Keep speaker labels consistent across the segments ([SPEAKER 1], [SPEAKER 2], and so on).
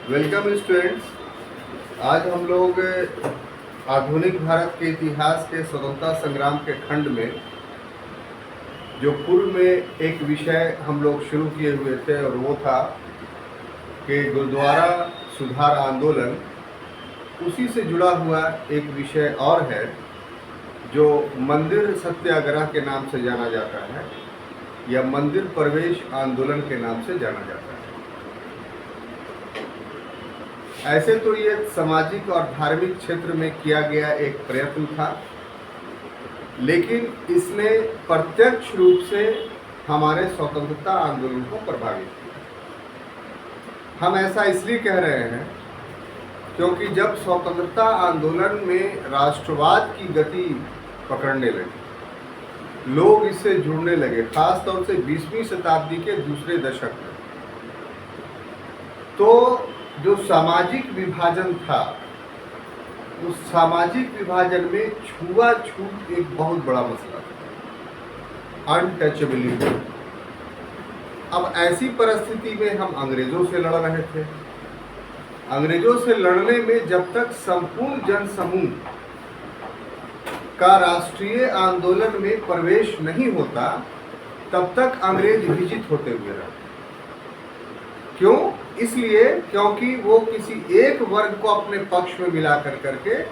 [SPEAKER 1] Welcome students. आज हम लोग आधुनिक भारत के इतिहास के स्वतंत्रता संग्राम के खंड में जो पूर्व में एक विषय हम लोग शुरू किए हुए थे और वो था कि गुरुद्वारा सुधार आंदोलन, उसी से जुड़ा हुआ एक विषय और है जो मंदिर सत्याग्रह के नाम से जाना जाता है या मंदिर प्रवेश आंदोलन के नाम से जाना जाता है। ऐसे तो ये सामाजिक और धार्मिक क्षेत्र में किया गया एक प्रयत्न था, लेकिन इसने प्रत्यक्ष रूप से हमारे स्वतंत्रता आंदोलन को प्रभावित किया। हम ऐसा इसलिए कह रहे हैं क्योंकि जब स्वतंत्रता आंदोलन में राष्ट्रवाद की गति पकड़ने लगी, लोग इससे जुड़ने लगे, खासतौर से 20वीं शताब्दी के दूसरे दशक में, तो जो सामाजिक विभाजन था, उस सामाजिक विभाजन में छुआछूत एक बहुत बड़ा मसला था, अनटचेबिलिटी। अब ऐसी परिस्थिति में हम अंग्रेजों से लड़ रहे थे। अंग्रेजों से लड़ने में जब तक संपूर्ण जनसमूह का राष्ट्रीय आंदोलन में प्रवेश नहीं होता, तब तक अंग्रेज विजित होते हुए रहे। क्यों? इसलिए क्योंकि वो किसी एक वर्ग को अपने पक्ष में मिलाकर करके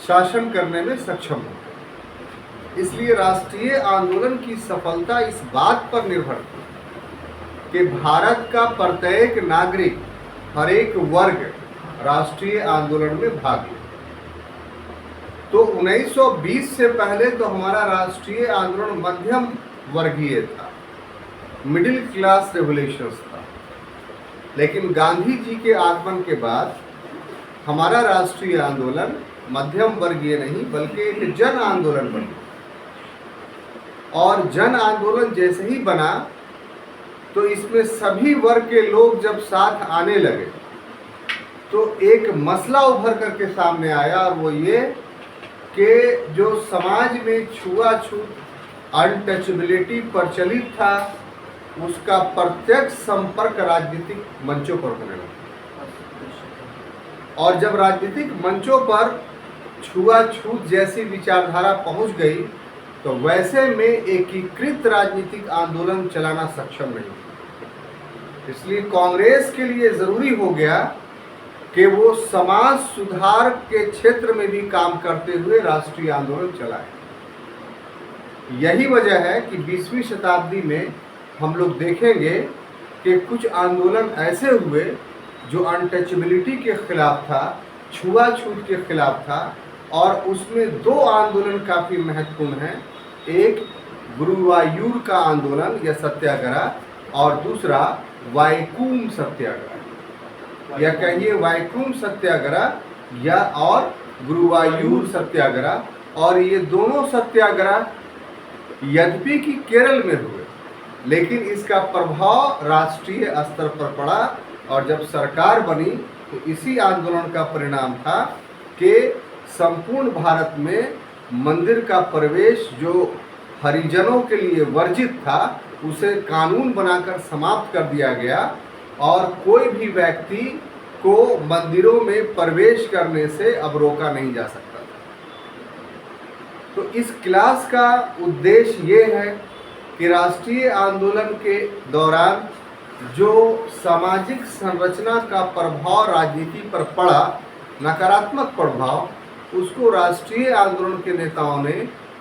[SPEAKER 1] शासन करने में सक्षम होते। इसलिए राष्ट्रीय आंदोलन की सफलता इस बात पर निर्भर थी कि भारत का प्रत्येक नागरिक, हर एक वर्ग राष्ट्रीय आंदोलन में भाग ले। तो 1920 से पहले तो हमारा राष्ट्रीय आंदोलन मध्यम वर्गीय था, मिडिल क्लास रेवोल्यूशन था। लेकिन गांधी जी के आगमन के बाद हमारा राष्ट्रीय आंदोलन मध्यम वर्गीय नहीं बल्कि एक जन आंदोलन बन गया। और जन आंदोलन जैसे ही बना तो इसमें सभी वर्ग के लोग जब साथ आने लगे तो एक मसला उभर करके सामने आया, और वो ये कि जो समाज में छुआछूत, अनटचेबिलिटी प्रचलित था, उसका प्रत्यक्ष संपर्क राजनीतिक मंचों पर होने लगा। और जब राजनीतिक मंचों पर छुआछूत जैसी विचारधारा पहुंच गई तो वैसे में एकीकृत राजनीतिक आंदोलन चलाना सक्षम नहीं। इसलिए कांग्रेस के लिए जरूरी हो गया कि वो समाज सुधार के क्षेत्र में भी काम करते हुए राष्ट्रीय आंदोलन चलाए। यही वजह है कि 20वीं शताब्दी में हम लोग देखेंगे कि कुछ आंदोलन ऐसे हुए जो अनटचेबिलिटी के खिलाफ था, छुआछूत के खिलाफ था, और उसमें दो आंदोलन काफ़ी महत्वपूर्ण हैं। एक गुरुवायूर का आंदोलन या सत्याग्रह, और दूसरा वाइकोम सत्याग्रह, या कहिए वाइकोम सत्याग्रह या और गुरुवायूर सत्याग्रह। और ये दोनों सत्याग्रह यद्यपि कि केरल में हुए, लेकिन इसका प्रभाव राष्ट्रीय स्तर पर पड़ा, और जब सरकार बनी तो इसी आंदोलन का परिणाम था कि संपूर्ण भारत में मंदिर का प्रवेश जो हरिजनों के लिए वर्जित था, उसे कानून बनाकर समाप्त कर दिया गया, और कोई भी व्यक्ति को मंदिरों में प्रवेश करने से अब रोका नहीं जा सकता था। तो इस क्लास का उद्देश्य ये है कि राष्ट्रीय आंदोलन के दौरान जो सामाजिक संरचना का प्रभाव राजनीति पर पड़ा, नकारात्मक प्रभाव, उसको राष्ट्रीय आंदोलन के नेताओं ने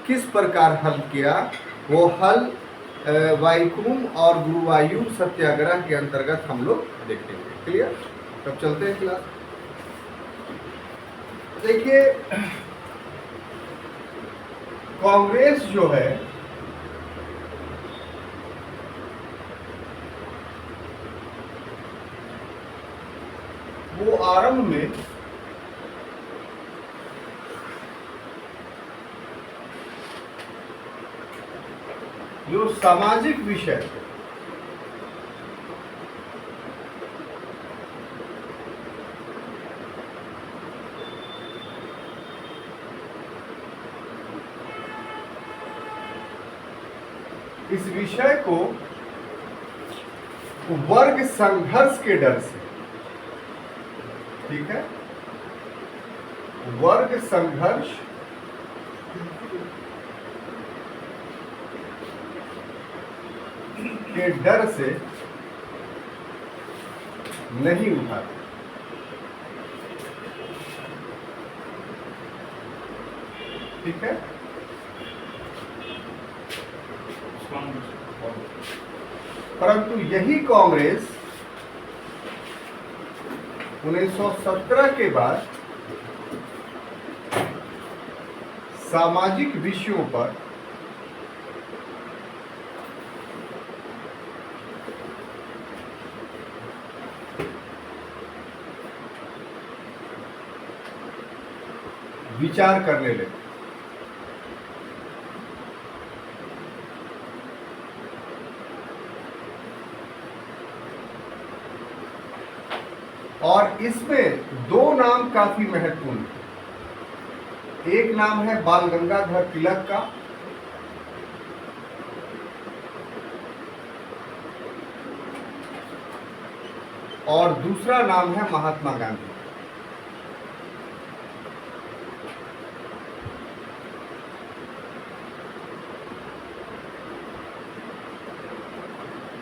[SPEAKER 1] किस प्रकार हल किया, वो हल वाइकोम और गुरुवायूर सत्याग्रह के अंतर्गत हम लोग देखेंगे। क्लियर? तब चलते हैं क्लास। देखिए, कांग्रेस जो है वो आरंभ में जो सामाजिक विषय, इस विषय को वर्ग संघर्ष के डर से ठीक है, वर्ग संघर्ष के डर से नहीं उठाते। ठीक है, परंतु यही कांग्रेस 1917 के बाद सामाजिक विषयों पर विचार करने लगे। और इसमें दो नाम काफी महत्वपूर्ण हैं। एक नाम है बाल गंगाधर तिलक का, और दूसरा नाम है महात्मा गांधी।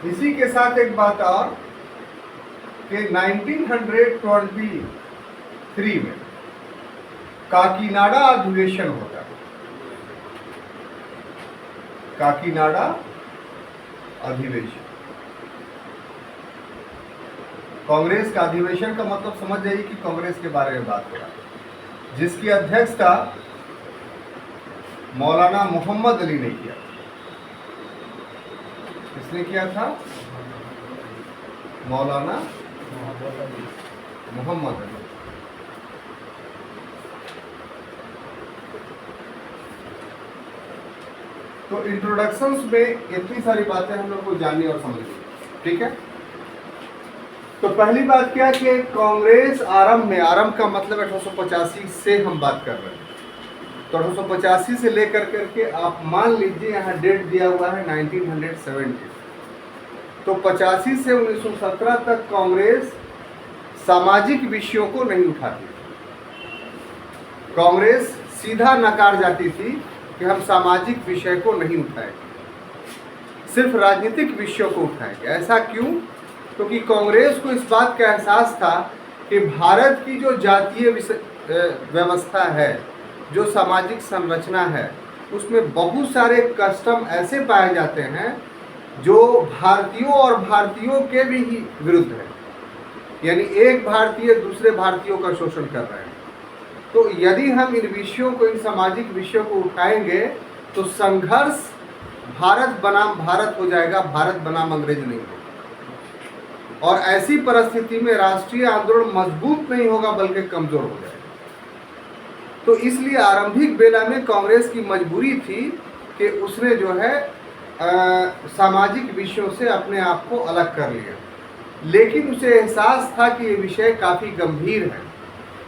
[SPEAKER 1] इसी के साथ एक बात और कि 1923 में काकीनाडा अधिवेशन होता है। काकीनाडा अधिवेशन, कांग्रेस का अधिवेशन का मतलब समझ जाइए कि कांग्रेस के बारे में बात हो रहा है, जिसकी अध्यक्षता मौलाना मोहम्मद अली ने किया। किसने किया था? मौलाना मोहम्मद अली। तो इंट्रोडक्शंस में इतनी सारी बातें हम लोग को जाननी और समझनी, ठीक है। तो पहली बात क्या कि कांग्रेस आरंभ का मतलब 1885 से हम बात कर रहे हैं। तो 1885 से लेकर करके आप मान लीजिए यहाँ डेट दिया हुआ है 1970। तो 85 से 1917 तक कांग्रेस सामाजिक विषयों को नहीं उठाती। कांग्रेस सीधा नकार जाती थी कि हम सामाजिक विषय को नहीं उठाएंगे, सिर्फ राजनीतिक विषयों को उठाएंगे। ऐसा क्यों? क्योंकि कांग्रेस को इस बात का एहसास था कि भारत की जो जातीय व्यवस्था है, जो सामाजिक संरचना है, उसमें बहुत सारे कस्टम ऐसे पाए जाते हैं जो भारतीयों और भारतीयों के भी ही विरुद्ध है। यानी एक भारतीय दूसरे भारतीयों का शोषण कर रहे हैं। तो यदि हम इन विषयों को, इन सामाजिक विषयों को उठाएंगे तो संघर्ष भारत बनाम भारत हो जाएगा, भारत बनाम अंग्रेज नहीं होगा। और ऐसी परिस्थिति में राष्ट्रीय आंदोलन मजबूत नहीं होगा बल्कि कमजोर हो जाएगा। तो इसलिए आरंभिक बेला में कांग्रेस की मजबूरी थी कि उसने जो है सामाजिक विषयों से अपने आप को अलग कर लिया। लेकिन उसे एहसास था कि ये विषय काफ़ी गंभीर है,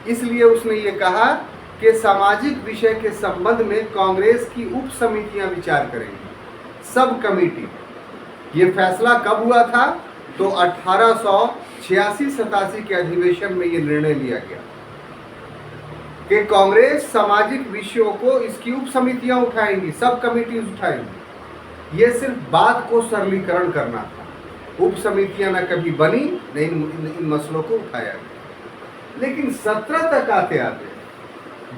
[SPEAKER 1] इसलिए उसने ये कहा कि सामाजिक विषय के संबंध में कांग्रेस की उप समितियां विचार करेंगी, सब कमेटी। ये फैसला कब हुआ था? तो 1886-87 के अधिवेशन में ये निर्णय लिया गया कि कांग्रेस सामाजिक विषयों को इसकी उप समितियां उठाएंगी, सब कमेटी उठाएंगी। ये सिर्फ बात को सरलीकरण करना था। उप समितियां न कभी बनी, न इन मसलों को उठाया गया। लेकिन 17 तक आते आते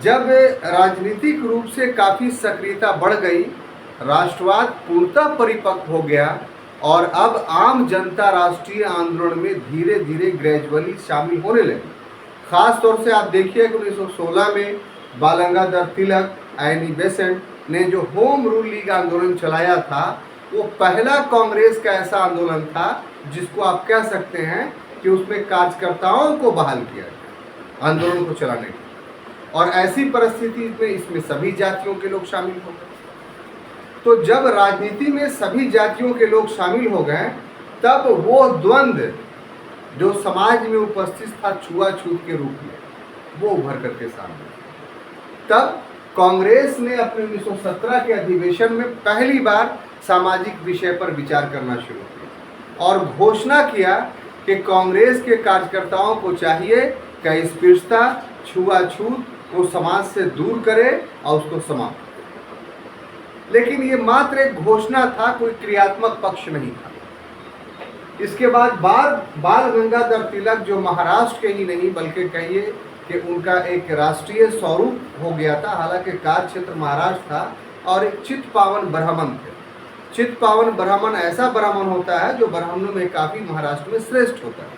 [SPEAKER 1] जब राजनीतिक रूप से काफ़ी सक्रियता बढ़ गई, राष्ट्रवाद पूर्णतः परिपक्व हो गया और अब आम जनता राष्ट्रीय आंदोलन में धीरे धीरे ग्रेजुअली शामिल होने लगी। खास तौर से आप देखिए कि 1916 में बाल गंगाधर तिलक, एनी बेसेंट ने जो होम रूल लीग आंदोलन चलाया था, वो पहला कांग्रेस का ऐसा आंदोलन था जिसको आप कह सकते हैं कि उसमें कार्यकर्ताओं को बहाल किया गया आंदोलन को चलाने के। और ऐसी परिस्थिति में इसमें सभी जातियों के लोग शामिल हो गए। तो जब राजनीति में सभी जातियों के लोग शामिल हो गए, तब वो द्वंद्व जो समाज में उपस्थित था छुआछूत के रूप में, वो उभर करके सामने। तब कांग्रेस ने अपने 1917 के अधिवेशन में पहली बार सामाजिक विषय पर विचार करना शुरू किया और घोषणा किया कि कांग्रेस के कार्यकर्ताओं को चाहिए कि कि अस्पृश्यता, छुआछूत को समाज से दूर करे और उसको समाप्त करे। लेकिन ये मात्र एक घोषणा था, कोई क्रियात्मक पक्ष नहीं था। इसके बाद बाल गंगाधर तिलक, जो महाराष्ट्र के ही नहीं बल्कि कहिए कि उनका एक राष्ट्रीय स्वरूप हो गया था, हालांकि कार्य क्षेत्र महाराष्ट्र था, और एक चित्त पावन ब्राह्मण थे। चित्त पावन ब्राह्मण ऐसा ब्राह्मण होता है जो ब्राह्मणों में काफ़ी महाराष्ट्र में श्रेष्ठ होता है।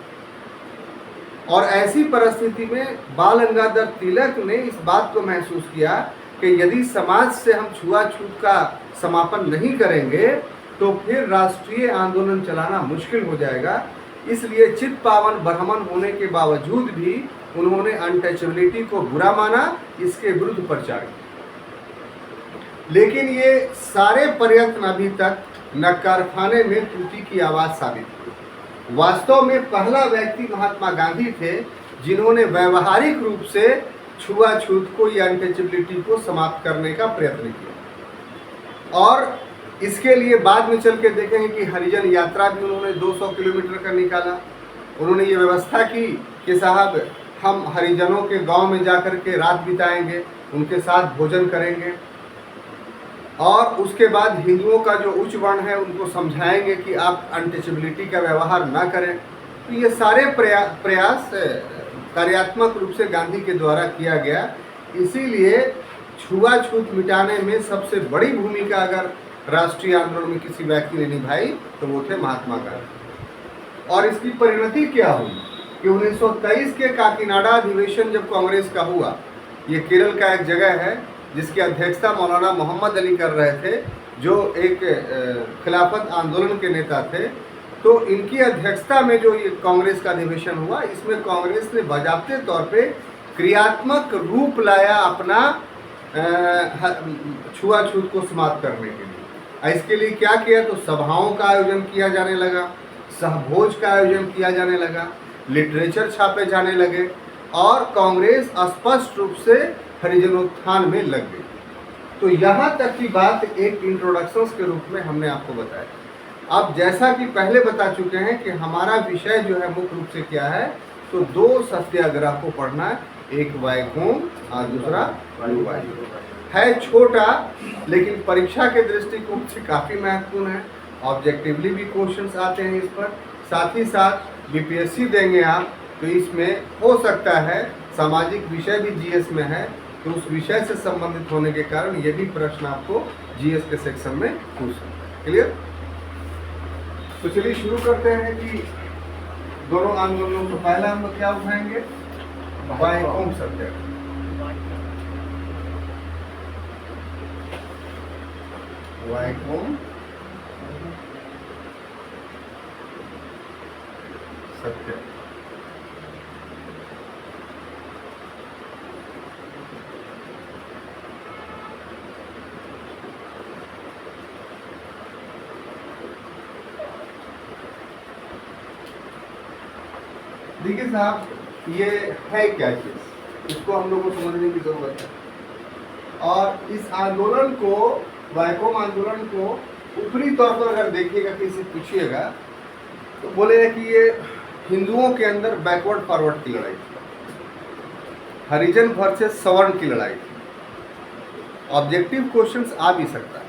[SPEAKER 1] और ऐसी परिस्थिति में बाल गंगाधर तिलक ने इस बात को महसूस किया कि यदि समाज से हम छुआछूत का समापन नहीं करेंगे तो फिर राष्ट्रीय आंदोलन चलाना मुश्किल हो जाएगा। इसलिए चित्त पावन ब्राह्मण होने के बावजूद भी उन्होंने अनटचेबिलिटी को बुरा माना, इसके विरुद्ध प्रचार किया। लेकिन ये सारे प्रयत्न अभी तक न कारखाने में त्रुटि की आवाज़ साबित हुई। वास्तव में पहला व्यक्ति महात्मा गांधी थे जिन्होंने व्यवहारिक रूप से छुआछूत को या अनटचेबिलिटी को समाप्त करने का प्रयत्न किया। और इसके लिए बाद में चल के देखेंगे कि हरिजन यात्रा भी उन्होंने 200 किलोमीटर का निकाला। उन्होंने ये व्यवस्था की कि साहब हम हरिजनों के गांव में जाकर के रात बिताएंगे, उनके साथ भोजन करेंगे, और उसके बाद हिंदुओं का जो उच्च वर्ण है उनको समझाएंगे कि आप अनटचेबिलिटी का व्यवहार ना करें। तो ये सारे प्रयास कार्यात्मक रूप से गांधी के द्वारा किया गया। इसीलिए छुआछूत मिटाने में सबसे बड़ी भूमिका अगर राष्ट्रीय आंदोलन में किसी व्यक्ति ने निभाई तो वो थे महात्मा गांधी। और इसकी परिणति क्या हुई कि 1923 के काकीनाडा अधिवेशन जब कांग्रेस का हुआ, ये केरल का एक जगह है जिसकी अध्यक्षता मौलाना मोहम्मद अली कर रहे थे, जो एक खिलाफत आंदोलन के नेता थे। तो इनकी अध्यक्षता में जो ये कांग्रेस का अधिवेशन हुआ, इसमें कांग्रेस ने बाज़ाब्ते तौर पे क्रियात्मक रूप लाया अपना छुआछूत को समाप्त करने के लिए। इसके लिए क्या किया, तो सभाओं का आयोजन किया जाने लगा, सहभोज का आयोजन किया जाने लगा, लिटरेचर छापे जाने लगे, और कांग्रेस स्पष्ट रूप से हरिजनोत्थान में लग गई। तो यहाँ तक की बात एक इंट्रोडक्शंस के रूप में हमने आपको बताया। अब जैसा कि पहले बता चुके हैं कि हमारा विषय जो है मुख्य रूप से क्या है, तो 2 सत्याग्रह को पढ़ना है, एक वैकोम और दूसरा वायु। है छोटा लेकिन परीक्षा के दृष्टिकोण से काफ़ी महत्वपूर्ण है। ऑब्जेक्टिवली भी क्वेश्चंस आते हैं इस पर, साथ ही साथ बीपीएससी देंगे आप, तो इसमें हो सकता है सामाजिक विषय भी जीएस में है, तो उस विषय से संबंधित होने के कारण ये भी प्रश्न आपको जीएस के सेक्शन में पूछ सकता है। क्लियर? तो चलिए शुरू करते हैं कि दोनों आंदोलनों को पहला हम लोग क्या उठाएंगे, वैकोम सत्याग्रह। वैकोम सत्याग्रह। देखिए साहब, ये है क्या चीज़, इसको हम लोग को समझने की जरूरत है। और इस आंदोलन को, वैकोम आंदोलन को ऊपरी तौर पर अगर देखिएगा, किसी पूछिएगा तो बोलेगा कि ये हिंदुओं के अंदर बैकवर्ड फॉरवर्ड की लड़ाई थी, हरिजन वर्सेस सवर्ण की लड़ाई थी। ऑब्जेक्टिव क्वेश्चंस आ भी सकता है,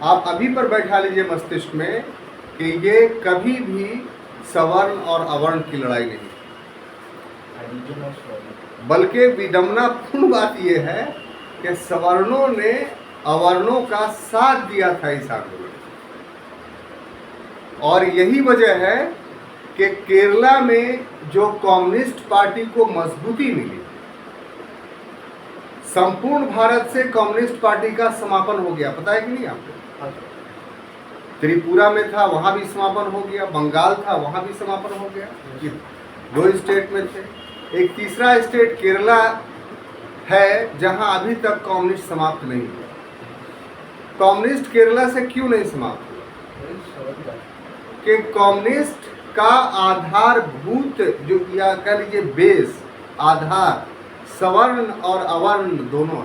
[SPEAKER 1] आप अभी पर बैठा लीजिए मस्तिष्क में कि ये कभी भी सवर्ण और अवर्ण की लड़ाई नहीं, बल्कि विडंबनापूर्ण बात यह है कि सवर्णों ने अवर्णों का साथ दिया था इस आंदोलन। और यही वजह है कि केरला में जो कम्युनिस्ट पार्टी को मजबूती मिली, संपूर्ण भारत से कम्युनिस्ट पार्टी का समापन हो गया। पता है कि नहीं आपको? त्रिपुरा में था, वहाँ भी समापन हो गया, बंगाल था, वहाँ भी समापन हो गया। 2 स्टेट में थे। एक तीसरा स्टेट केरला है जहाँ अभी तक कम्युनिस्ट समाप्त नहीं हुआ। कम्युनिस्ट केरला से क्यों नहीं समाप्त हुआ? कि कम्युनिस्ट का आधारभूत जो, या कह लीजिए बेस, आधार सवर्ण और अवर्ण दोनों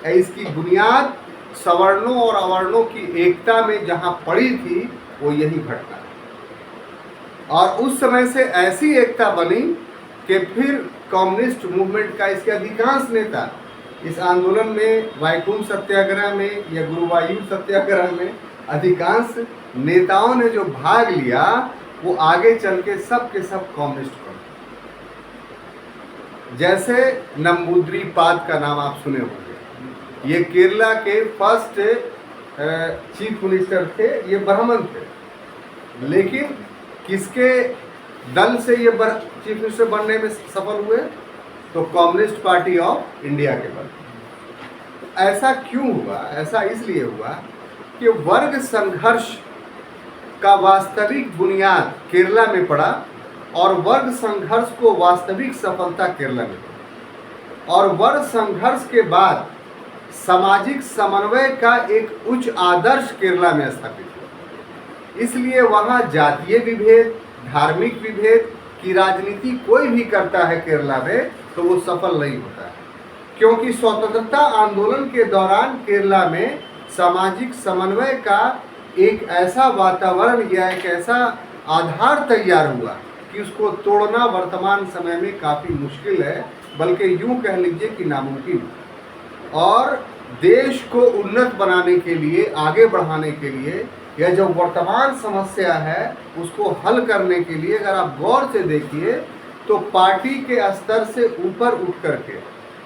[SPEAKER 1] है। इसकी बुनियाद सवर्णों और अवर्णों की एकता में जहां पड़ी थी, वो यही घटना है। और उस समय से ऐसी एकता बनी कि फिर कम्युनिस्ट मूवमेंट का इसके अधिकांश नेता इस आंदोलन में, वैकुंठ सत्याग्रह में या गुरुवायूर सत्याग्रह में, अधिकांश नेताओं ने जो भाग लिया वो आगे चल के सब कम्युनिस्ट बन। जैसे नंबूद्रीपाद का नाम आप सुने होंगे, ये केरला के फर्स्ट चीफ मिनिस्टर थे, ये ब्राह्मण थे, लेकिन किसके दल से ये चीफ मिनिस्टर बनने में सफल हुए? तो कम्युनिस्ट पार्टी ऑफ इंडिया के बल। ऐसा क्यों हुआ? ऐसा इसलिए हुआ कि वर्ग संघर्ष का वास्तविक बुनियाद केरला में पड़ा और वर्ग संघर्ष को वास्तविक सफलता केरला में पड़ी। और वर्ग संघर्ष के बाद सामाजिक समन्वय का एक उच्च आदर्श केरला में स्थापित हुआ। इसलिए वहाँ जातीय विभेद, धार्मिक विभेद की राजनीति कोई भी करता है केरला में तो वो सफल नहीं होता है, क्योंकि स्वतंत्रता आंदोलन के दौरान केरला में सामाजिक समन्वय का एक ऐसा वातावरण या एक ऐसा आधार तैयार हुआ कि उसको तोड़ना वर्तमान समय में काफ़ी मुश्किल है, बल्कि यूँ कह लीजिए कि नामुमकिन। और देश को उन्नत बनाने के लिए, आगे बढ़ाने के लिए, या जो वर्तमान समस्या है उसको हल करने के लिए अगर आप गौर से देखिए तो पार्टी के स्तर से ऊपर उठ करके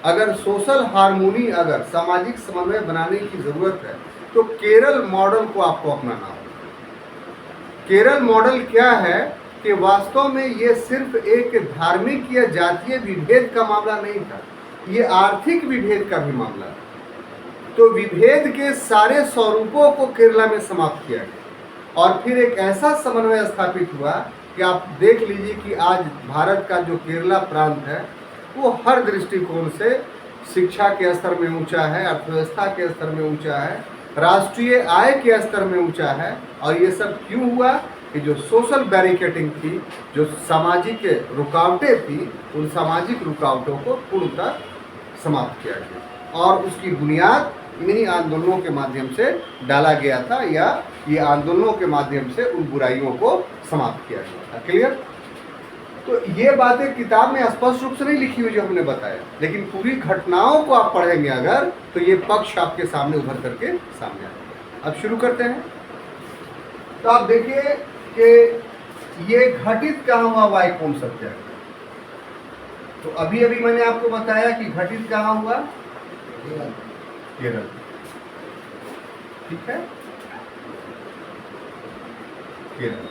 [SPEAKER 1] अगर सोशल हार्मोनी, अगर सामाजिक समन्वय बनाने की ज़रूरत है तो केरल मॉडल को आपको अपनाना होगा। केरल मॉडल क्या है कि वास्तव में ये सिर्फ एक धार्मिक या जातीय विभेद का मामला नहीं था, ये आर्थिक विभेद का भी मामला है। तो विभेद के सारे स्वरूपों को केरला में समाप्त किया गया और फिर एक ऐसा समन्वय स्थापित हुआ कि आप देख लीजिए कि आज भारत का जो केरला प्रांत है वो हर दृष्टिकोण से शिक्षा के स्तर में ऊंचा है, अर्थव्यवस्था के स्तर में ऊंचा है, राष्ट्रीय आय के स्तर में ऊंचा है। और ये सब क्यों हुआ कि जो सोशल बैरिकेडिंग थी, जो सामाजिक रुकावटें थी, उन सामाजिक रुकावटों को पूर्णतः समाप्त किया गया और उसकी बुनियाद इन्हीं आंदोलनों के माध्यम से डाला गया था, या ये आंदोलनों के माध्यम से उन बुराइयों को समाप्त किया गया था। क्लियर? तो ये बातें किताब में स्पष्ट रूप से नहीं लिखी हुई जो हमने बताया, लेकिन पूरी घटनाओं को आप पढ़ेंगे अगर तो ये पक्ष आपके सामने उभर करके सामने आएगा। अब शुरू करते हैं। तो आप देखिए कि ये घटित कहाँ हुआ, वैकुंठ सत्याग्रह। तो अभी अभी मैंने आपको बताया कि घटित कहाँ हुआ, केरल। ठीक है, केरल।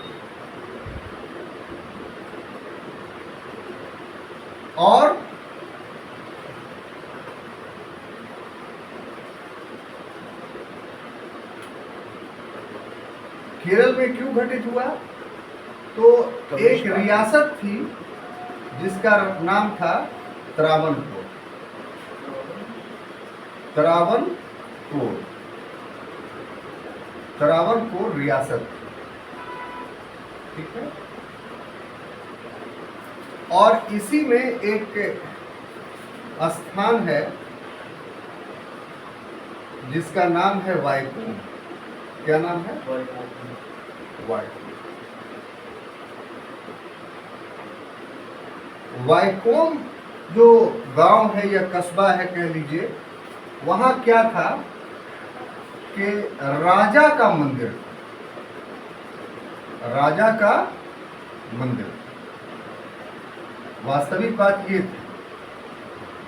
[SPEAKER 1] और केरल में क्यों घटित हुआ? तो एक रियासत थी जिसका नाम था त्रावणकोर। त्रावणकोर रियासत, ठीक है। और इसी में एक स्थान है जिसका नाम है वैकुंठ। क्या नाम है? वैकुंठ। वैकुंठ जो गांव है या कस्बा है कह लीजिए, वहां क्या था कि राजा का मंदिर, राजा का मंदिर, वास्तविक बात ये थी।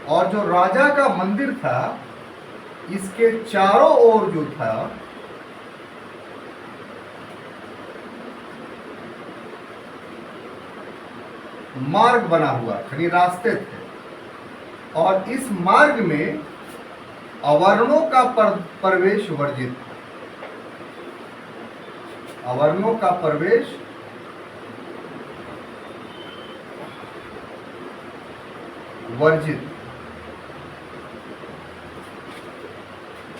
[SPEAKER 1] और जो राजा का मंदिर था इसके चारों ओर जो था मार्ग बना हुआ, यानी रास्ते थे, और इस मार्ग में अवर्णों का प्रवेश वर्जित था। अवर्णों का प्रवेश वर्जित।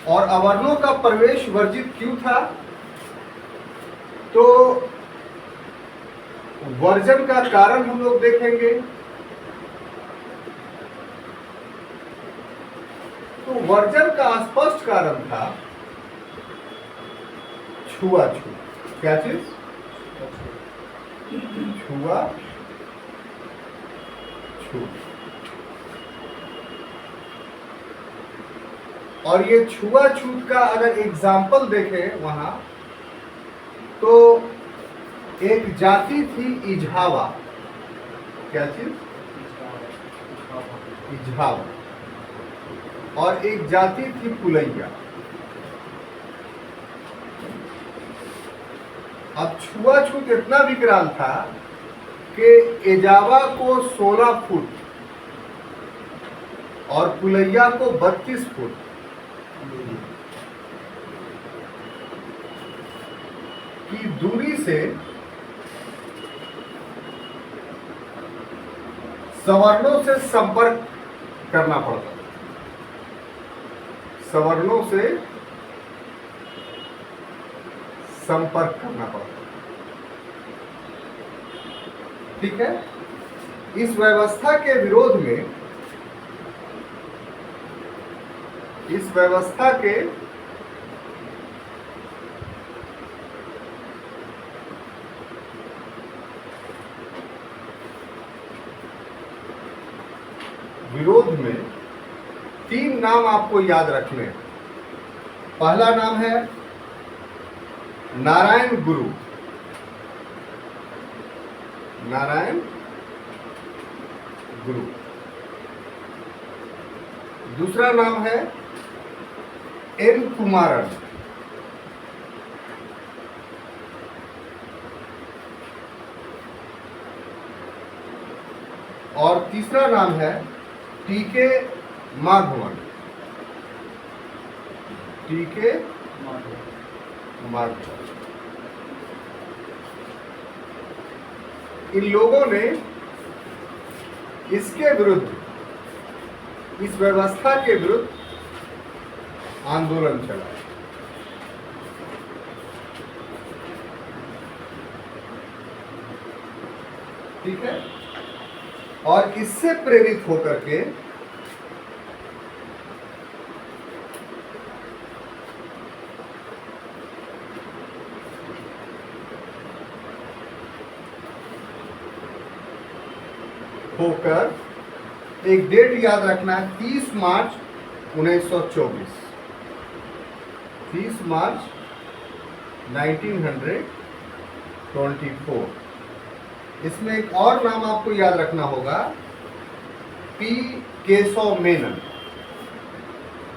[SPEAKER 1] और अवर्णों का प्रवेश वर्जित क्यों था? तो वर्जन का कारण हम लोग देखेंगे। तो वर्जन का स्पष्ट कारण था छुआछूत। क्या चीज? छूत। और ये छुआछूत का अगर एग्जाम्पल देखें वहां, तो एक जाति थी इझावा। क्या चीज? इझावा। और एक जाति थी पुलैया। अब छुआछूत इतना विकराल था कि इजावा को 16 फुट और पुलैया को 32 फुट की दूरी से सवर्णों से संपर्क करना पड़ता। सवर्णों से संपर्क करना पड़ता। ठीक है। इस व्यवस्था के विरोध में, इस व्यवस्था के विरोध में 3 नाम आपको याद रखने हैं। पहला नाम है नारायण गुरु। नारायण गुरु। दूसरा नाम है एन कुमारन। और तीसरा नाम है टीके माधवन। टीके माधवन। इन लोगों ने इसके विरुद्ध, इस व्यवस्था के विरुद्ध आंदोलन चलाया। ठीक है। और इससे प्रेरित होकर के एक डेट याद रखना है, 30 मार्च 1924। 30 मार्च 1924। इसमें एक और नाम आपको याद रखना होगा, पी केशव मेनन।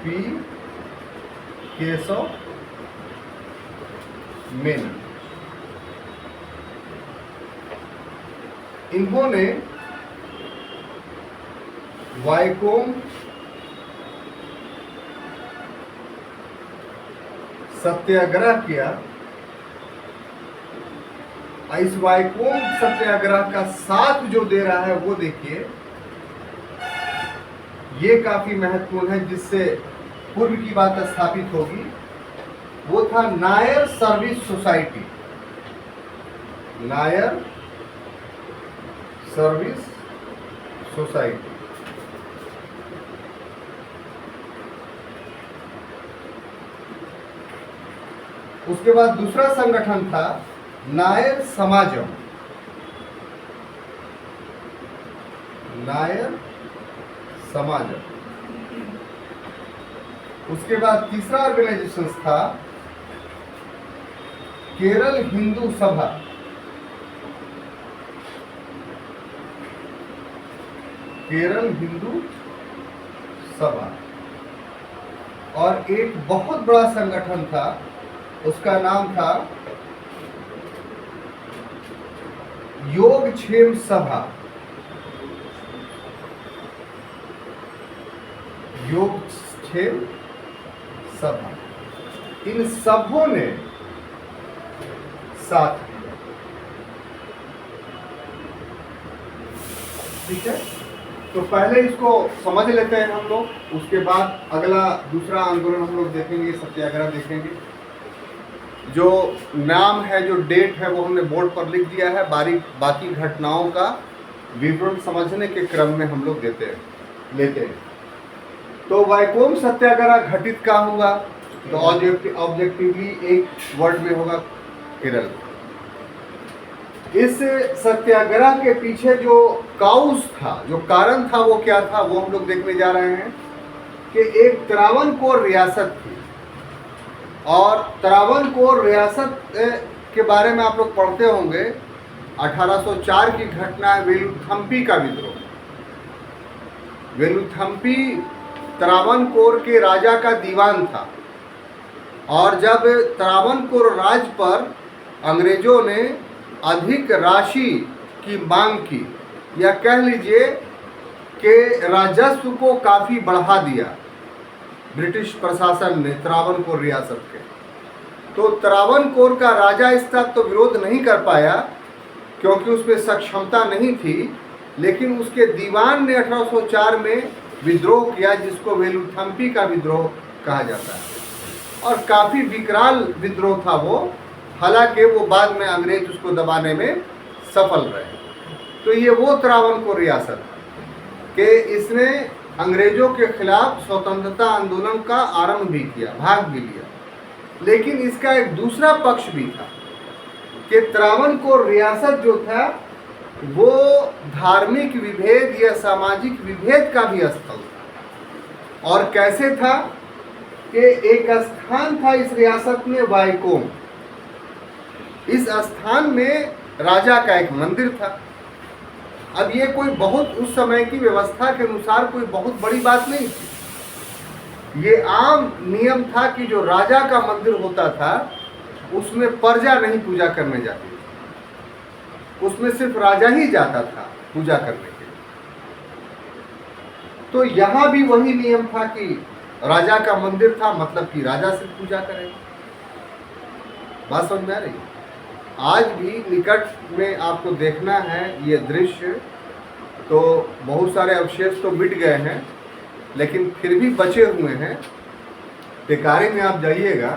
[SPEAKER 1] पी केशव मेनन। इन्होंने वाइकोम सत्याग्रह किया। इस वाइकोम सत्याग्रह का साथ जो दे रहा है वो देखिए, ये काफी महत्वपूर्ण है, जिससे पूर्व की बात स्थापित होगी। वो था Nair service society. Nair service society. उसके बाद दूसरा संगठन था नायर समाजम। नायर समाजम। उसके बाद तीसरा ऑर्गेनाइजेशन था केरल हिंदू सभा। केरल हिंदू सभा। और एक बहुत बड़ा संगठन था, उसका नाम था योगक्षेम सभा। योगक्षेम सभा। इन सबों ने साथ दिया। ठीक है। तो पहले इसको समझ लेते हैं हम लोग, उसके बाद अगला दूसरा आंदोलन हम लोग देखेंगे, सत्याग्रह देखेंगे। जो नाम है, जो डेट है, वो हमने बोर्ड पर लिख दिया है। बाकी घटनाओं का विवरण समझने के क्रम में हम लोग लेते हैं। तो वाइकोम सत्याग्रह घटित कहाँ हुआ? तो ऑब्जेक्टिवली एक वर्ड में होगा, केरल। इस सत्याग्रह के पीछे जो काउस था, जो कारण था, वो क्या था, वो हम लोग देखने जा रहे हैं कि एक त्रावणकोर रियासत थी और त्रावणकोर रियासत के बारे में आप लोग पढ़ते होंगे। 1804 की घटना है वेलुथम्पी का विद्रोह। वेलुथम्पी त्रावणकोर के राजा का दीवान था और जब त्रावणकोर राज पर अंग्रेजों ने अधिक राशि की मांग की, या कह लीजिए कि राजस्व को काफ़ी बढ़ा दिया ब्रिटिश प्रशासन ने त्रावणकोर रियासत के, तो त्रावणकोर का राजा इसका तो विरोध नहीं कर पाया क्योंकि उसमें सक्षमता नहीं थी, लेकिन उसके दीवान ने 1804 में विद्रोह किया जिसको वेलुथम्पी का विद्रोह कहा जाता है और काफ़ी विकराल विद्रोह था वो। हालांकि वो बाद में अंग्रेज उसको दबाने में सफल रहे। तो ये वो त्रावणकोर रियासत कि इसने अंग्रेजों के खिलाफ स्वतंत्रता आंदोलन का आरंभ भी किया, भाग भी लिया। लेकिन इसका एक दूसरा पक्ष भी था कि त्रावणकोर रियासत जो था वो धार्मिक विभेद या सामाजिक विभेद का भी स्थल था। और कैसे था कि एक स्थान था इस रियासत में वाइकोम। इस स्थान में राजा का एक मंदिर था। अब ये कोई बहुत उस समय की व्यवस्था के अनुसार कोई बहुत बड़ी बात नहीं थी। ये आम नियम था कि जो राजा का मंदिर होता था उसमें प्रजा नहीं पूजा करने जाती थी, उसमें सिर्फ राजा ही जाता था पूजा करने के लिए। तो यहाँ भी वही नियम था कि राजा का मंदिर था, मतलब कि राजा सिर्फ पूजा करेगा। बात समझ में आ रही है? आज भी निकट में आपको देखना है ये दृश्य, तो बहुत सारे अवशेष तो मिट गए हैं लेकिन फिर भी बचे हुए हैं। टेकारी में आप जाइएगा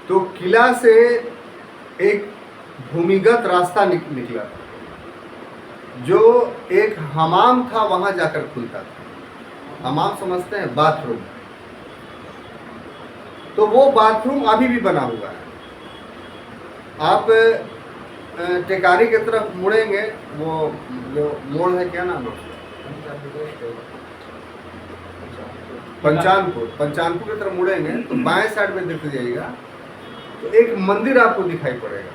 [SPEAKER 1] तो किला से एक भूमिगत रास्ता निकला था जो एक हमाम था, वहाँ जाकर खुलता था। हमाम समझते हैं? बाथरूम। तो वो बाथरूम अभी भी बना हुआ है। आप टेकारी की तरफ मुड़ेंगे, वो जो मोड़ है, क्या नाम है, पंचानपुर की तरफ मुड़ेंगे तो बाएं साइड में देखते जाइएगा तो एक मंदिर आपको दिखाई पड़ेगा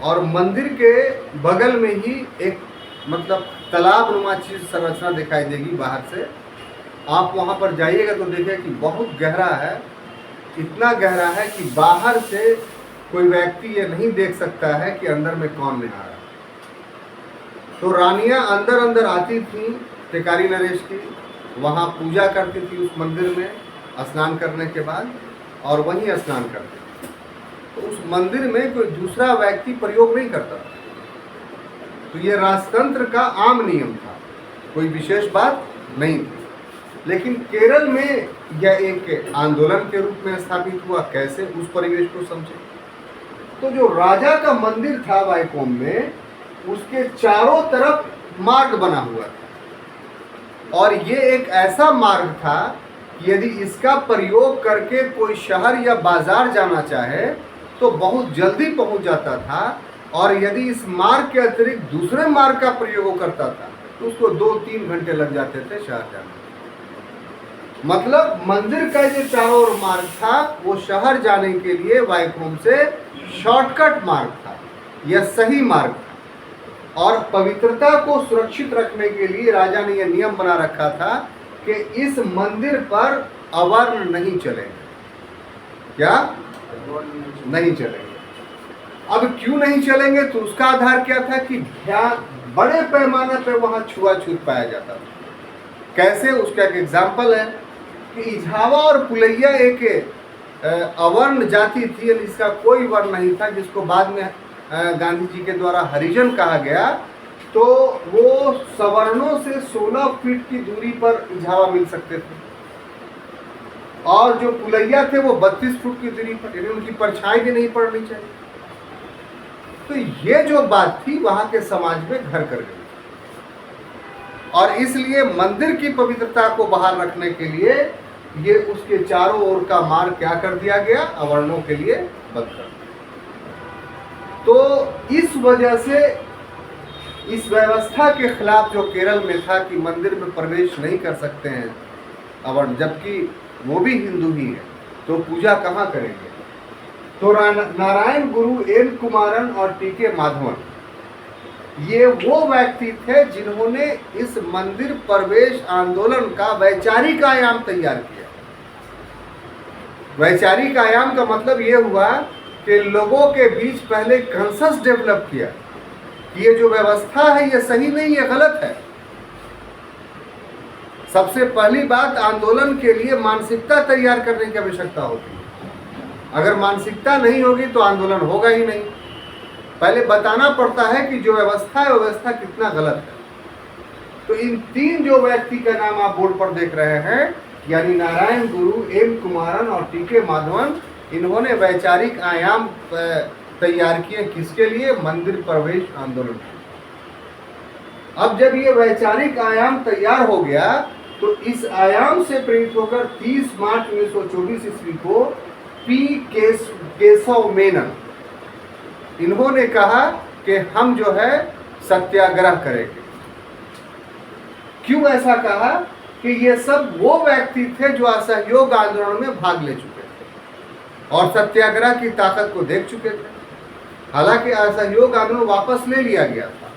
[SPEAKER 1] और मंदिर के बगल में ही एक मतलब तालाब नुमा चीज संरचना दिखाई देगी बाहर से। आप वहाँ पर जाइएगा तो देखिए कि बहुत गहरा है, इतना गहरा है कि बाहर से कोई व्यक्ति ये नहीं देख सकता है कि अंदर में कौन नहा रहा। तो रानियां अंदर अंदर आती थी टेकारी नरेश की, वहाँ पूजा करती थी उस मंदिर में स्नान करने के बाद, और वहीं स्नान करती थी। तो उस मंदिर में कोई दूसरा व्यक्ति प्रयोग नहीं करता था। तो ये राजतंत्र का आम नियम था, कोई विशेष बात नहीं थी। लेकिन केरल में यह एक आंदोलन के रूप में स्थापित हुआ। कैसे? उस परिवेश को समझे। तो जो राजा का मंदिर था वाइकोम में, उसके चारों तरफ मार्ग बना हुआ था और ये एक ऐसा मार्ग था कि यदि इसका प्रयोग करके कोई शहर या बाजार जाना चाहे तो बहुत जल्दी पहुंच जाता था, और यदि इस मार्ग के अतिरिक्त दूसरे मार्ग का प्रयोग करता था तो उसको 2-3 घंटे लग जाते थे शहर जाने में। मतलब मंदिर का जो चारों ओर मार्ग था वो शहर जाने के लिए वाइकोम से शॉर्टकट मार्ग था, यह सही मार्ग था। और पवित्रता को सुरक्षित रखने के लिए राजा ने यह नियम बना रखा था कि इस मंदिर पर अवर्ण नहीं चलेंगे। क्या नहीं चलेंगे? अब क्यों नहीं चलेंगे? तो उसका आधार क्या था कि बड़े पैमाने पर वहां छुआछूत पाया जाता था। कैसे? उसका एक एग्जाम्पल है कि इझावा और पुलैया एक अवर्ण जाति थी, इसका कोई वर्ण नहीं था, जिसको बाद में गांधी जी के द्वारा हरिजन कहा गया। तो वो सवर्णों से 16 फीट की दूरी पर इझावा मिल सकते थे और जो पुलैया थे वो 32 फुट की दूरी पर, यानी उनकी परछाई भी नहीं पड़नी चाहिए। तो ये जो बात थी वहां के समाज में घर कर गई और इसलिए मंदिर की पवित्रता को बाहर रखने के लिए ये उसके चारों ओर का मार्ग क्या कर दिया गया? अवर्णों के लिए बंद कर दिया। तो इस वजह से इस व्यवस्था के खिलाफ जो केरल में था कि मंदिर में प्रवेश नहीं कर सकते हैं अवर्ण, जबकि वो भी हिंदू ही है, तो पूजा कहाँ करेंगे। तो नारायण गुरु एन कुमारन और टीके माधवन ये वो व्यक्ति थे जिन्होंने इस मंदिर प्रवेश आंदोलन का वैचारिक आयाम तैयार किया। वैचारिक आयाम का मतलब ये हुआ कि लोगों के बीच पहले कंसेंसस डेवलप किया कि ये जो व्यवस्था है ये सही नहीं, ये गलत है। सबसे पहली बात, आंदोलन के लिए मानसिकता तैयार करने की आवश्यकता होती है। अगर मानसिकता नहीं होगी तो आंदोलन होगा ही नहीं। पहले बताना पड़ता है कि जो व्यवस्था है व्यवस्था कितना गलत है। तो इन तीन जो व्यक्ति का नाम आप बोर्ड पर देख रहे हैं, यानी नारायण गुरु, एम कुमारन और टीके माधवन, इन्होंने वैचारिक आयाम तैयार किए। किसके लिए? मंदिर प्रवेश आंदोलन। अब जब ये वैचारिक आयाम तैयार हो गया तो इस आयाम से प्रेरित होकर 30 मार्च 1924 ईस्वी को पी केशव मेनन इन्होंने कहा कि हम जो है सत्याग्रह करेंगे। क्यों ऐसा कहा? कि ये सब वो व्यक्ति थे जो असहयोग आंदोलन में भाग ले चुके थे और सत्याग्रह की ताकत को देख चुके थे। हालांकि असहयोग आंदोलन वापस ले लिया गया था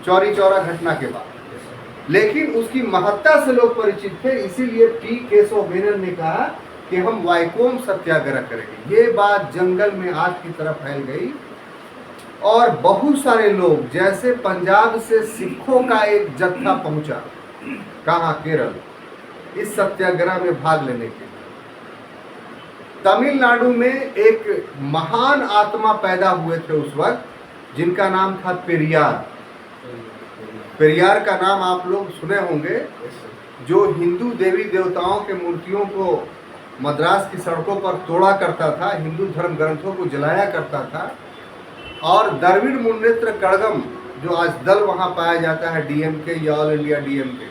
[SPEAKER 1] चौरी चौरा घटना के बाद, लेकिन उसकी महत्ता से लोग परिचित थे। इसीलिए पी केशव मेनन ने कहा कि हम वाइकोम सत्याग्रह करेंगे। ये बात जंगल में आग की तरह फैल गई और बहुत सारे लोग, जैसे पंजाब से सिखों का एक जत्था पहुंचा, कहाँ? केरल, इस सत्याग्रह में भाग लेने के लिए। तमिलनाडु में एक महान आत्मा पैदा हुए थे उस वक्त, जिनका नाम था पेरियार। पेरियार का नाम आप लोग सुने होंगे, जो हिंदू देवी देवताओं के मूर्तियों को मद्रास की सड़कों पर तोड़ा करता था, हिंदू धर्म ग्रंथों को जलाया करता था। और द्रविड़ मुन्नेत्र कड़गम, जो आज दल वहाँ पाया जाता है, डीएमके या ऑल इंडिया डीएमके,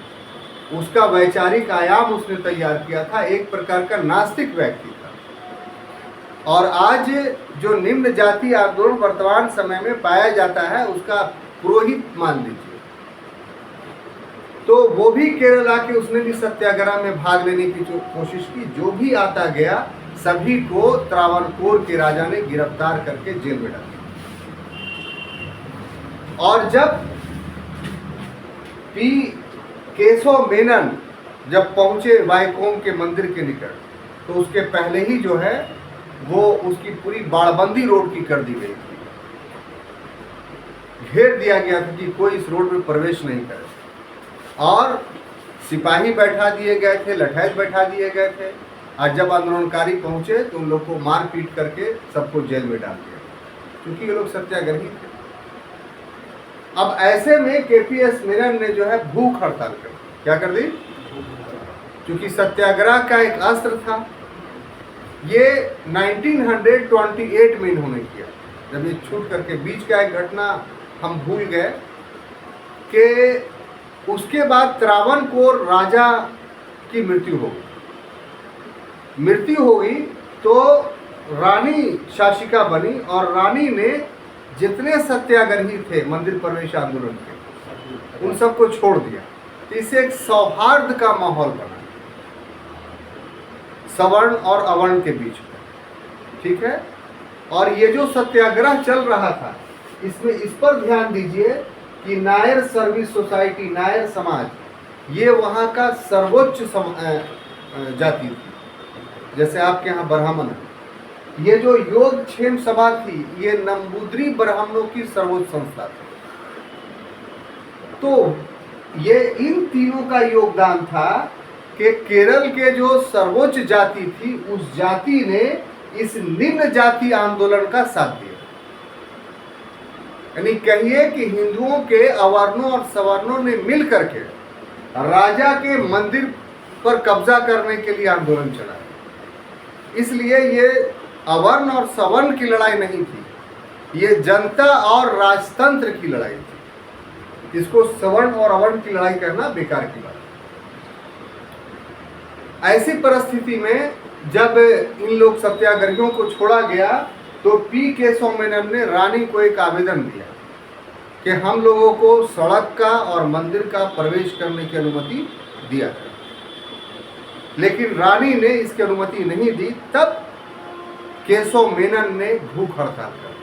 [SPEAKER 1] उसका वैचारिक आयाम उसने तैयार किया था। एक प्रकार का नास्तिक व्यक्ति था। और आज जो निम्न जाति आंदोलन वर्तमान समय में पाया जाता है, उसका पुरोहित मान लीजिए, तो वो भी केरल आके उसने भी सत्याग्रह में भाग लेने की कोशिश की। जो भी आता गया सभी को त्रावणकोर के राजा ने गिरफ्तार करके जेल में डाल दिया। और जब पी केशव मेनन जब पहुंचे वाइकोम के मंदिर के निकट, तो उसके पहले ही जो है वो उसकी पूरी बाड़बंदी रोड की कर दी गई थी। घेर दिया गया था कि कोई इस रोड में प्रवेश नहीं करे और सिपाही बैठा दिए गए थे, लठैत बैठा दिए गए थे। और जब आंदोलनकारी पहुंचे तो उन लोग को मार पीट करके सबको जेल में डाल दिया, क्योंकि ये लोग सत्याग्रही थे। अब ऐसे में केपीएस मेनन ने जो है भूख हड़ताल कर दी। क्या कर दी? क्योंकि सत्याग्रह का एक अस्त्र था। ये 1928 में इन्होंने किया, जब ये छूट करके। बीच का एक घटना हम भूल गए कि उसके बाद त्रावणकोर राजा की मृत्यु हो गई। मृत्यु हो गई तो रानी शासिका बनी और रानी ने जितने सत्याग्रही थे मंदिर प्रवेश आंदोलन के, उन सबको छोड़ दिया। तो इससे एक सौहार्द का माहौल बना, सवर्ण और अवर्ण के बीच में, ठीक है। और ये जो सत्याग्रह चल रहा था, इसमें इस पर ध्यान दीजिए कि नायर सर्विस सोसाइटी, नायर समाज, ये वहाँ का सर्वोच्च जाति थी। जैसे आपके यहाँ ब्राह्मण है। ये जो योगक्षेम सभा थी, ये नंबूद्री ब्राह्मणों की सर्वोच्च संस्था थी। तो ये इन तीनों का योगदान था कि केरल के जो सर्वोच्च जाति थी, उस जाति ने इस निम्न जाति आंदोलन का साथ दिया। यानी कहिए कि हिंदुओं के अवर्णों और सवर्णों ने मिल करके राजा के मंदिर पर कब्जा करने के लिए आंदोलन चलाया। इसलिए ये अवर्ण और सवर्ण की लड़ाई नहीं थी, ये जनता और राजतंत्र की लड़ाई थी। इसको सवर्ण और अवर्ण की लड़ाई करना बेकार की बात। ऐसी परिस्थिति में जब इन लोग सत्याग्रहियों को छोड़ा गया तो पी केशव मेनन ने रानी को एक आवेदन दिया कि हम लोगों को सड़क का और मंदिर का प्रवेश करने की अनुमति दिया जाए, लेकिन रानी ने इसकी अनुमति नहीं दी। तब केशव मेनन ने भूख हड़ताल कर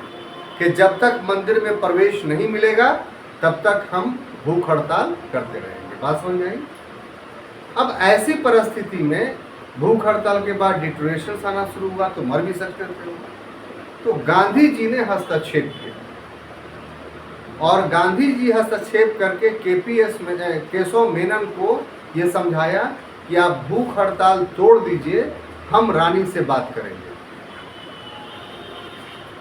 [SPEAKER 1] कि जब तक मंदिर में प्रवेश नहीं मिलेगा तब तक हम भूख हड़ताल करते रहेंगे। बात समझ में आई? अब ऐसी परिस्थिति में भूख हड़ताल के बाद डिटोरेशन आना शुरू हुआ तो मर भी सकते थे। तो गांधी जी ने हस्तक्षेप किया और गांधी जी हस्तक्षेप करके केशव मेनन को ये समझाया कि आप भूख हड़ताल तोड़ दीजिए, हम रानी से बात करेंगे।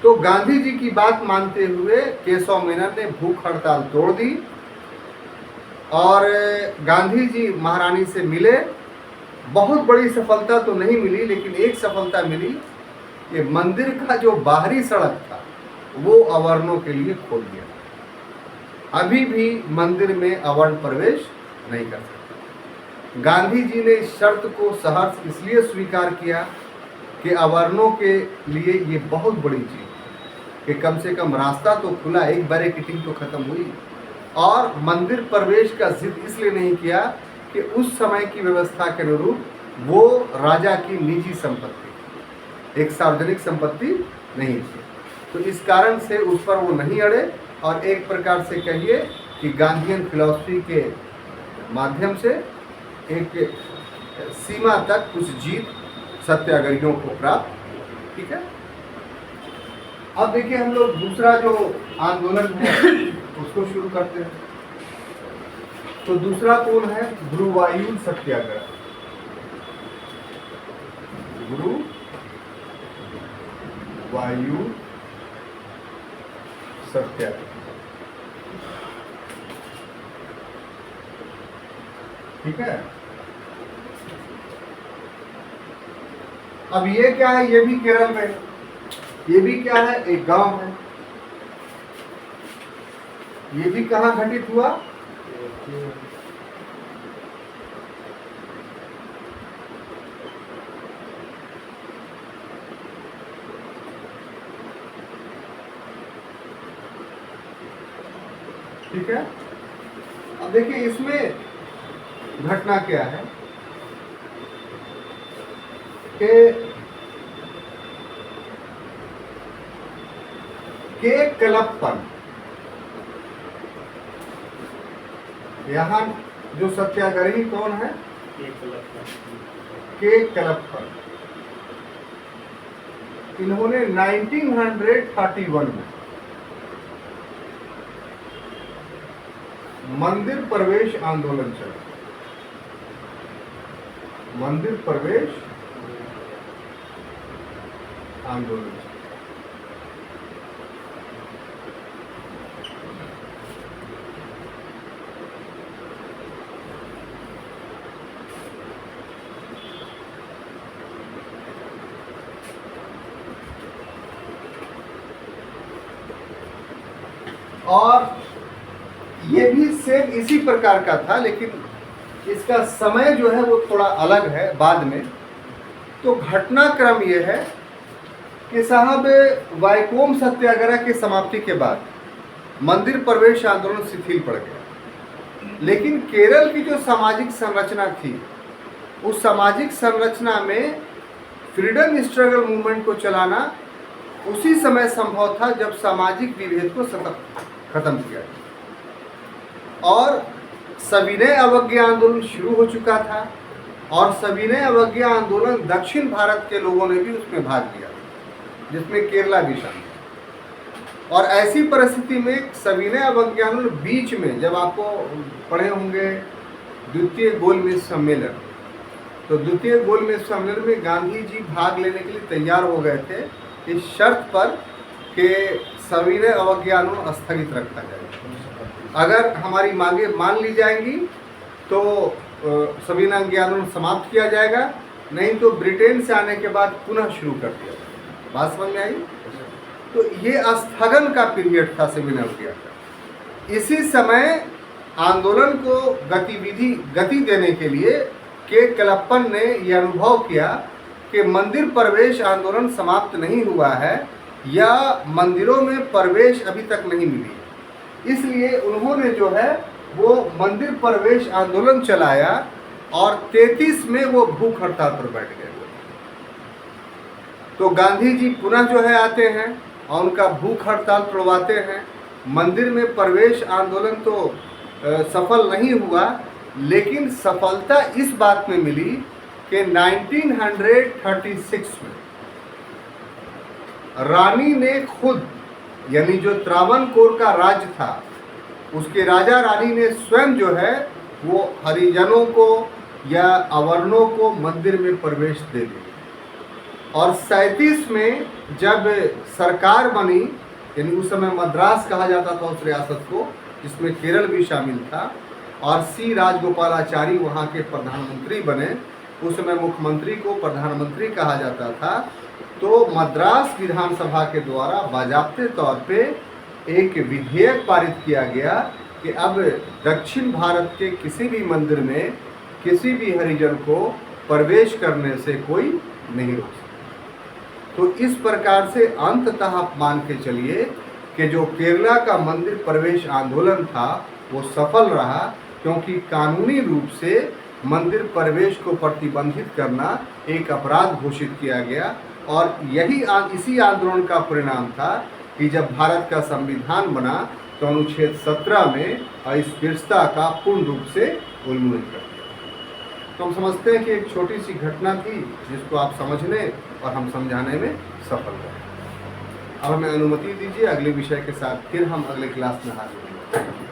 [SPEAKER 1] तो गांधी जी की बात मानते हुए केशव मेनन ने भूख हड़ताल तोड़ दी और गांधी जी महारानी से मिले। बहुत बड़ी सफलता तो नहीं मिली, लेकिन एक सफलता मिली कि मंदिर का जो बाहरी सड़क था वो अवर्णों के लिए खोल दिया। अभी भी मंदिर में अवर्ण प्रवेश नहीं कर सकते। गांधी जी ने इस शर्त को सहर्ष इसलिए स्वीकार किया कि अवर्णों के लिए ये बहुत बड़ी चीज कि कम से कम रास्ता तो खुला, एक बैरिकेडिंग तो खत्म हुई। और मंदिर प्रवेश का जिद इसलिए नहीं किया कि उस समय की व्यवस्था के अनुरूप वो राजा की निजी संपत्ति, एक सार्वजनिक संपत्ति नहीं थी। तो इस कारण से उस पर वो नहीं अड़े और एक प्रकार से कहिए कि गांधीयन फिलॉसफी के माध्यम से एक सीमा तक कुछ जीत सत्याग्रहियों को प्राप्त। ठीक है, अब देखिए हम लोग दूसरा जो आंदोलन है उसको शुरू करते हैं। तो दूसरा कौन है? गुरुवायूर सत्याग्रह। गुरुवायूर सत्याग्रह। ठीक है, अब ये क्या है? ये भी केरल में, ये भी क्या है? एक गांव है। ये भी कहां घटित हुआ? ठीक है, अब देखिए इसमें घटना क्या है कि के कलप्पन, यहाँ जो सत्याग्रही कौन है? के कलप्पन। इन्होंने 1931 में मंदिर प्रवेश आंदोलन चला। मंदिर प्रवेश आंदोलन चला। और ये भी सेम इसी प्रकार का था, लेकिन इसका समय जो है वो थोड़ा अलग है बाद में। तो घटनाक्रम ये है कि साहब वाइकोम सत्याग्रह की समाप्ति के बाद मंदिर प्रवेश आंदोलन शिथिल पड़ गया, लेकिन केरल की जो सामाजिक संरचना थी उस सामाजिक संरचना में फ्रीडम स्ट्रगल मूवमेंट को चलाना उसी समय संभव था जब सामाजिक विभेद को खत्म किया और सविनय अवज्ञा आंदोलन शुरू हो चुका था। और सविनय अवज्ञा आंदोलन दक्षिण भारत के लोगों ने भी उसमें भाग लिया, जिसमें केरला भी शामिल। और ऐसी परिस्थिति में सविनय अवज्ञा आंदोलन बीच में, जब आपको पढ़े होंगे द्वितीय गोलमेज सम्मेलन, तो द्वितीय गोलमेज सम्मेलन में गांधी जी भाग लेने के लिए तैयार हो गए थे इस शर्त पर कि सविनय अवज्ञा आंदोलन स्थगित रखा जाए। अगर हमारी मांगे मान ली जाएंगी तो सविनय अवज्ञा आंदोलन समाप्त किया जाएगा, नहीं तो ब्रिटेन से आने के बाद पुनः शुरू कर दिया जाएगा। बात समझ में आई? तो ये स्थगन का पीरियड था सविनय अवज्ञा का। इसी समय आंदोलन को गति देने के लिए के कलप्पन ने यह अनुभव किया कि मंदिर प्रवेश आंदोलन समाप्त नहीं हुआ है या मंदिरों में प्रवेश अभी तक नहीं मिली। इसलिए उन्होंने जो है वो मंदिर प्रवेश आंदोलन चलाया और 33 में वो भूख हड़ताल पर बैठ गए। तो गांधी जी पुनः जो है आते हैं और उनका भूख हड़ताल तोड़वाते हैं। मंदिर में प्रवेश आंदोलन तो सफल नहीं हुआ, लेकिन सफलता इस बात में मिली कि 1936 में रानी ने खुद, यानी जो त्रावणकोर का राज्य था, उसके राजा रानी ने स्वयं जो है वो हरिजनों को या अवर्णों को मंदिर में प्रवेश दे दी। और 37 में जब सरकार बनी, यानी उस समय मद्रास कहा जाता था उस रियासत को, जिसमें केरल भी शामिल था, और सी राजगोपालाचारी वहाँ के प्रधानमंत्री बने। उस समय मुख्यमंत्री को प्रधानमंत्री कहा जाता था। तो मद्रास विधानसभा के द्वारा बाजाप्ते तौर पे एक विधेयक पारित किया गया कि अब दक्षिण भारत के किसी भी मंदिर में किसी भी हरिजन को प्रवेश करने से कोई नहीं रोक सकता। तो इस प्रकार से अंततः आप मान के चलिए कि जो केरला का मंदिर प्रवेश आंदोलन था वो सफल रहा, क्योंकि कानूनी रूप से मंदिर प्रवेश को प्रतिबंधित करना एक अपराध घोषित किया गया। और यही इसी आंदोलन का परिणाम था कि जब भारत का संविधान बना तो अनुच्छेद 17 में अस्पृश्यता का पूर्ण रूप से उन्मूलन कर दिया। तो हम समझते हैं कि एक छोटी सी घटना थी जिसको आप समझने और हम समझाने में सफल रहे। अब हमें अनुमति दीजिए, अगले विषय के साथ फिर हम अगले क्लास में हाजिर होंगे।